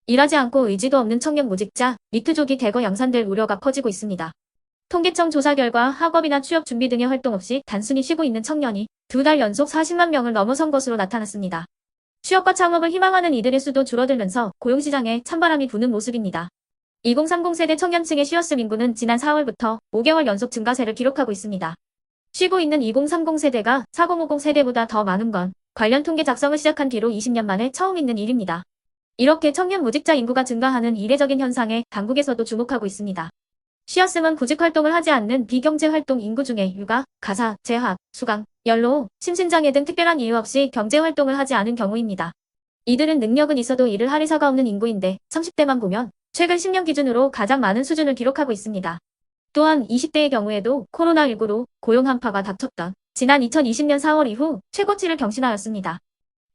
일하지 않고 의지도 없는 청년 무직자, 니트족이 대거 양산될 우려가 커지고 있습니다. 통계청 조사 결과 학업이나 취업 준비 등의 활동 없이 단순히 쉬고 있는 청년이 2달 연속 40만 명을 넘어선 것으로 나타났습니다. 취업과 창업을 희망하는 이들의 수도 줄어들면서 고용시장에 찬바람이 부는 모습입니다. 2030 세대 청년층의 쉬었음 인구는 지난 4월부터 5개월 연속 증가세를 기록하고 있습니다. 쉬고 있는 2030 세대가 4050 세대보다 더 많은 건 관련 통계 작성을 시작한 뒤로 20년 만에 처음 있는 일입니다. 이렇게 청년 무직자 인구가 증가하는 이례적인 현상에 당국에서도 주목하고 있습니다. 쉬었음은 구직 활동을 하지 않는 비경제 활동 인구 중에 육아, 가사, 재학, 수강, 연로, 심신장애 등 특별한 이유 없이 경제 활동을 하지 않은 경우입니다. 이들은 능력은 있어도 일을 할 의사가 없는 인구인데 30대만 보면 최근 10년 기준으로 가장 많은 수준을 기록하고 있습니다. 또한 20대의 경우에도 코로나19로 고용 한파가 닥쳤던 지난 2020년 4월 이후 최고치를 경신하였습니다.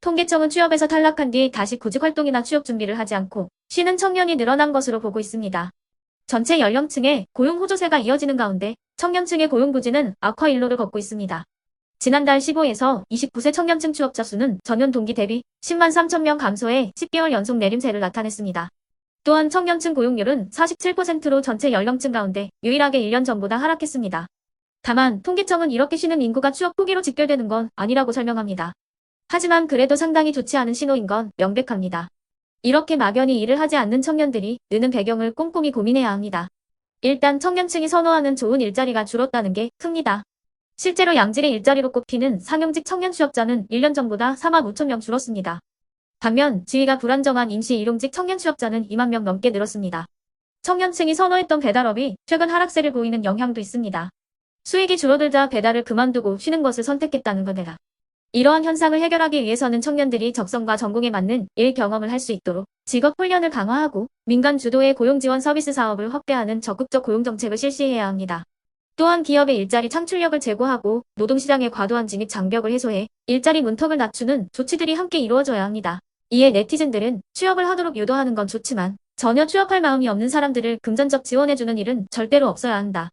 통계청은 취업에서 탈락한 뒤 다시 구직 활동이나 취업 준비를 하지 않고 쉬는 청년이 늘어난 것으로 보고 있습니다. 전체 연령층의 고용 호조세가 이어지는 가운데 청년층의 고용 부진은 악화 일로를 걷고 있습니다. 지난달 15에서 29세 청년층 취업자 수는 전년 동기 대비 10만 3천 명 감소해 10개월 연속 내림세를 나타냈습니다. 또한 청년층 고용률은 47%로 전체 연령층 가운데 유일하게 1년 전보다 하락했습니다. 다만 통계청은 이렇게 쉬는 인구가 취업 포기로 직결되는 건 아니라고 설명합니다. 하지만 그래도 상당히 좋지 않은 신호인 건 명백합니다. 이렇게 막연히 일을 하지 않는 청년들이 느는 배경을 꼼꼼히 고민해야 합니다. 일단 청년층이 선호하는 좋은 일자리가 줄었다는 게 큽니다. 실제로 양질의 일자리로 꼽히는 상용직 청년 취업자는 1년 전보다 4만 5천 명 줄었습니다. 반면 지위가 불안정한 임시 일용직 청년 취업자는 2만 명 넘게 늘었습니다. 청년층이 선호했던 배달업이 최근 하락세를 보이는 영향도 있습니다. 수익이 줄어들자 배달을 그만두고 쉬는 것을 선택했다는 겁니다. 이러한 현상을 해결하기 위해서는 청년들이 적성과 전공에 맞는 일 경험을 할 수 있도록 직업 훈련을 강화하고 민간 주도의 고용 지원 서비스 사업을 확대하는 적극적 고용 정책을 실시해야 합니다. 또한 기업의 일자리 창출력을 제고하고 노동시장의 과도한 진입 장벽을 해소해 일자리 문턱을 낮추는 조치들이 함께 이루어져야 합니다. 이에 네티즌들은 취업을 하도록 유도하는 건 좋지만 전혀 취업할 마음이 없는 사람들을 금전적 지원해주는 일은 절대로 없어야 한다.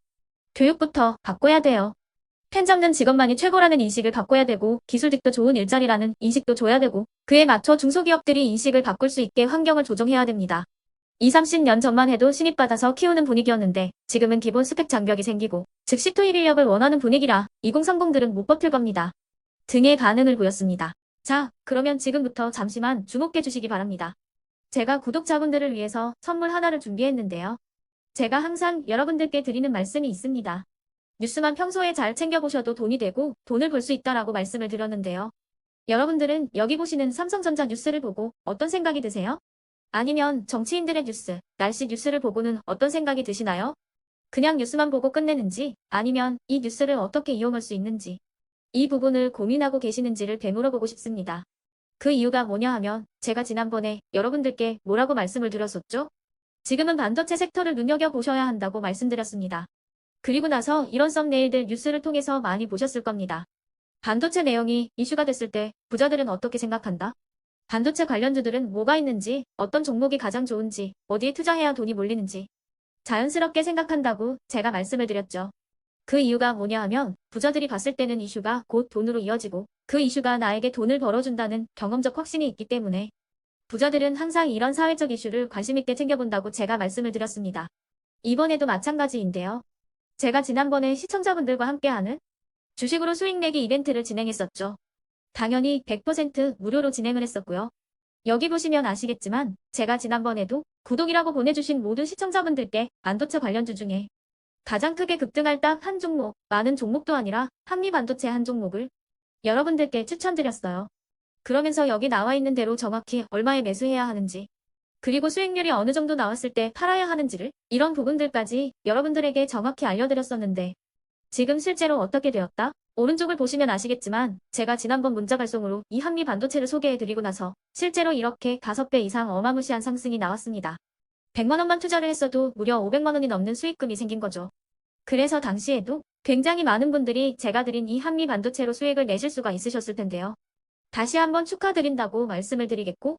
교육부터 바꿔야 돼요. 펜 잡는 직업만이 최고라는 인식을 바꿔야 되고 기술직도 좋은 일자리라는 인식도 줘야 되고 그에 맞춰 중소기업들이 인식을 바꿀 수 있게 환경을 조정해야 됩니다. 20, 30년 전만 해도 신입받아서 키우는 분위기였는데 지금은 기본 스펙 장벽이 생기고 즉시 투입 인력을 원하는 분위기라 2030들은 못 버틸 겁니다. 등의 반응을 보였습니다. 자, 그러면 지금부터 잠시만 주목해 주시기 바랍니다. 제가 구독자분들을 위해서 선물 하나를 준비했는데요. 제가 항상 여러분들께 드리는 말씀이 있습니다. 뉴스만 평소에 잘 챙겨보셔도 돈이 되고 돈을 벌 수 있다라고 말씀을 드렸는데요. 여러분들은 여기 보시는 삼성전자 뉴스를 보고 어떤 생각이 드세요? 아니면 정치인들의 뉴스, 날씨 뉴스를 보고는 어떤 생각이 드시나요? 그냥 뉴스만 보고 끝내는지 아니면 이 뉴스를 어떻게 이용할 수 있는지 이 부분을 고민하고 계시는지를 되물어보고 싶습니다. 그 이유가 뭐냐 하면 제가 지난번에 여러분들께 뭐라고 말씀을 드렸었죠? 지금은 반도체 섹터를 눈여겨보셔야 한다고 말씀드렸습니다. 그리고 나서 이런 썸네일들 뉴스를 통해서 많이 보셨을 겁니다. 반도체 내용이 이슈가 됐을 때 부자들은 어떻게 생각한다? 반도체 관련주들은 뭐가 있는지, 어떤 종목이 가장 좋은지, 어디에 투자해야 돈이 몰리는지 자연스럽게 생각한다고 제가 말씀을 드렸죠. 그 이유가 뭐냐 하면 부자들이 봤을 때는 이슈가 곧 돈으로 이어지고 그 이슈가 나에게 돈을 벌어준다는 경험적 확신이 있기 때문에 부자들은 항상 이런 사회적 이슈를 관심 있게 챙겨본다고 제가 말씀을 드렸습니다. 이번에도 마찬가지인데요. 제가 지난번에 시청자분들과 함께하는 주식으로 수익 내기 이벤트를 진행했었죠. 당연히 100% 무료로 진행을 했었고요. 여기 보시면 아시겠지만 제가 지난번에도 구독이라고 보내주신 모든 시청자분들께 반도체 관련주 중에 가장 크게 급등할 딱 한 종목, 많은 종목도 아니라 한미반도체 한 종목을 여러분들께 추천드렸어요. 그러면서 여기 나와 있는 대로 정확히 얼마에 매수해야 하는지 그리고 수익률이 어느 정도 나왔을 때 팔아야 하는지를 이런 부분들까지 여러분들에게 정확히 알려드렸었는데 지금 실제로 어떻게 되었다? 오른쪽을 보시면 아시겠지만 제가 지난번 문자 발송으로 이 한미 반도체를 소개해드리고 나서 실제로 이렇게 5배 이상 어마무시한 상승이 나왔습니다. 100만 원만 투자를 했어도 무려 500만 원이 넘는 수익금이 생긴 거죠. 그래서 당시에도 굉장히 많은 분들이 제가 드린 이 한미 반도체로 수익을 내실 수가 있으셨을 텐데요. 다시 한번 축하드린다고 말씀을 드리겠고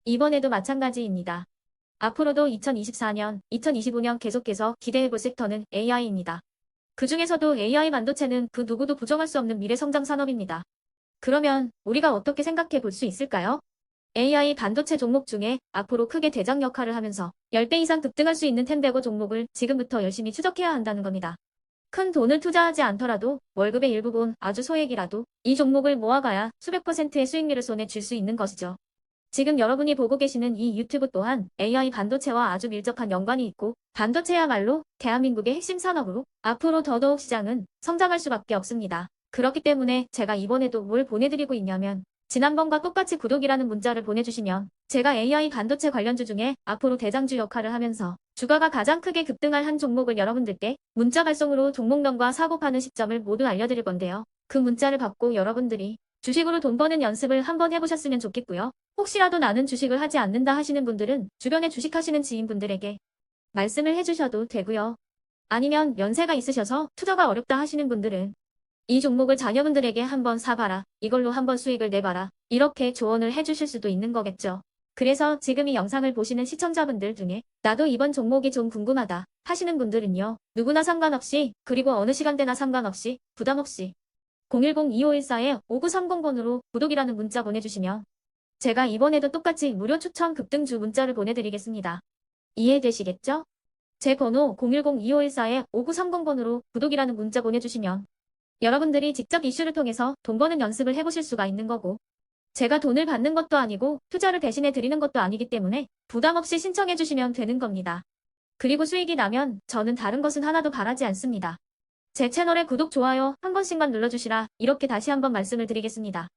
이번에도 마찬가지입니다. 앞으로도 2024년, 2025년 계속해서 기대해볼 섹터는 AI입니다. 그 중에서도 AI 반도체는 그 누구도 부정할 수 없는 미래 성장 산업입니다. 그러면 우리가 어떻게 생각해 볼 수 있을까요? AI 반도체 종목 중에 앞으로 크게 대장 역할을 하면서 10배 이상 급등할 수 있는 텐베고 종목을 지금부터 열심히 추적해야 한다는 겁니다. 큰 돈을 투자하지 않더라도 월급의 일부분 아주 소액이라도 이 종목을 모아가야 수백 %의 수익률을 손에 쥘 수 있는 것이죠. 지금 여러분이 보고 계시는 이 유튜브 또한 AI 반도체와 아주 밀접한 연관이 있고 반도체야말로 대한민국의 핵심 산업으로 앞으로 더더욱 시장은 성장할 수밖에 없습니다. 그렇기 때문에 제가 이번에도 뭘 보내드리고 있냐면 지난번과 똑같이 구독이라는 문자를 보내주시면 제가 AI 반도체 관련주 중에 앞으로 대장주 역할을 하면서 주가가 가장 크게 급등할 한 종목을 여러분들께 문자 발송으로 종목명과 사고 파는 시점을 모두 알려드릴 건데요. 그 문자를 받고 여러분들이 주식으로 돈 버는 연습을 한번 해보셨으면 좋겠고요. 혹시라도 나는 주식을 하지 않는다 하시는 분들은 주변에 주식하시는 지인분들에게 말씀을 해주셔도 되고요. 아니면 연세가 있으셔서 투자가 어렵다 하시는 분들은 이 종목을 자녀분들에게 한번 사봐라. 이걸로 한번 수익을 내봐라. 이렇게 조언을 해주실 수도 있는 거겠죠. 그래서 지금 이 영상을 보시는 시청자분들 중에 나도 이번 종목이 좀 궁금하다 하시는 분들은요. 누구나 상관없이 그리고 어느 시간대나 상관없이 부담 없이 010-2514-5930번으로 구독이라는 문자 보내주시면 제가 이번에도 똑같이 무료 추천 급등주 문자를 보내드리겠습니다. 이해되시겠죠? 제 번호 010-2514-5930번으로 구독이라는 문자 보내주시면 여러분들이 직접 이슈를 통해서 돈 버는 연습을 해보실 수가 있는 거고 제가 돈을 받는 것도 아니고 투자를 대신해 드리는 것도 아니기 때문에 부담 없이 신청해 주시면 되는 겁니다. 그리고 수익이 나면 저는 다른 것은 하나도 바라지 않습니다. 제 채널에 구독, 좋아요 한 번씩만 눌러주시라 이렇게 다시 한번 말씀을 드리겠습니다.